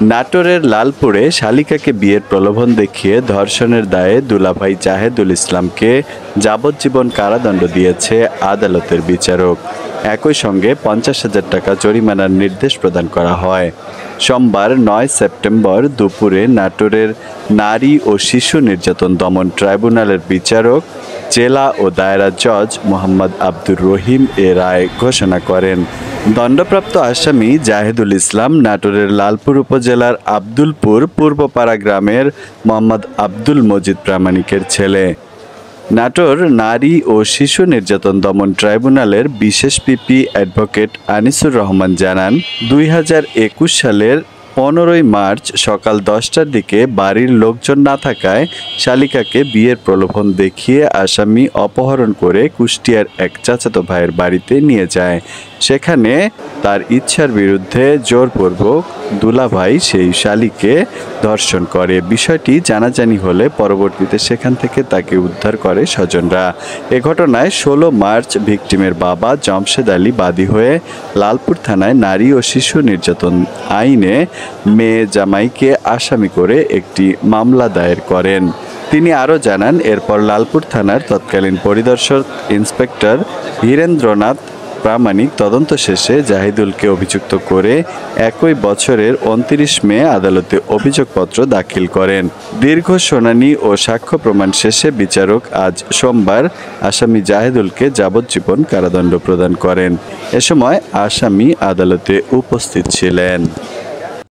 নাটোরের লালপুরে শালিকাকে বিয়ের প্রলোভন দেখিয়ে ধর্ষণের দায়ে দুলাভাই জাহেদুল ইসলামকে যাবজ্জীবন কারাদণ্ড দিয়েছে আদালতের বিচারক। একই সঙ্গে 50,000 টাকা জরিমানার নির্দেশ প্রদান করা হয়। সোমবার 9 সেপ্টেম্বর দুপুরে নাটোরের নারী ও শিশু নির্যাতন দমন ট্রাইব্যুনালের বিচারক জেলা ও দায়রা জজ মোহাম্মদ আব্দুর রহিম এ রায় ঘোষণা করেন। দণ্ডপ্রাপ্ত আসামি জাহেদুল ইসলাম নাটোরের লালপুর উপজেলার আব্দুলপুর পূর্বপাড়া গ্রামের মোহাম্মদ আব্দুল মজিদ প্রামাণিকের ছেলে। নাটোর নারী ও শিশু নির্যাতন দমন ট্রাইব্যুনালের বিশেষ পিপি অ্যাডভোকেট আনিসুর রহমান জানান, 2021 সালের 15 মার্চ সকাল 10টার দিকে বাড়ির লোকজন না থাকায় শালিকাকে বিয়ের প্রলোভন দেখিয়ে আসামি অপহরণ করে কুষ্টিয়ার এক চাচাতো ভাইয়ের বাড়িতে নিয়ে যায়। সেখানে তার ইচ্ছার বিরুদ্ধে জোরপূর্বক দুলাভাই সেই শালিকে ধর্ষণ করে। বিষয়টি জানাজানি হলে পরবর্তীতে সেখান থেকে তাকে উদ্ধার করে স্বজনরা। এ ঘটনায় 16 মার্চ ভিকটিমের বাবা জমশেদ আলী বাদী হয়ে লালপুর থানায় নারী ও শিশু নির্যাতন আইনে মেয়ে জামাইকে আসামি করে একটি মামলা দায়ের করেন। তিনি আরও জানান, এরপর লালপুর থানার তৎকালীন পরিদর্শক ইন্সপেক্টর হীরেন্দ্রনাথ প্রামাণিক তদন্ত শেষে জাহিদুলকে অভিযুক্ত করে একই বছরের 29 মে আদালতে অভিযোগপত্র দাখিল করেন। দীর্ঘ শুনানি ও সাক্ষ্য প্রমাণ শেষে বিচারক আজ সোমবার আসামি জাহিদুলকে যাবজ্জীবন কারাদণ্ড প্রদান করেন। এ সময় আসামি আদালতে উপস্থিত ছিলেন।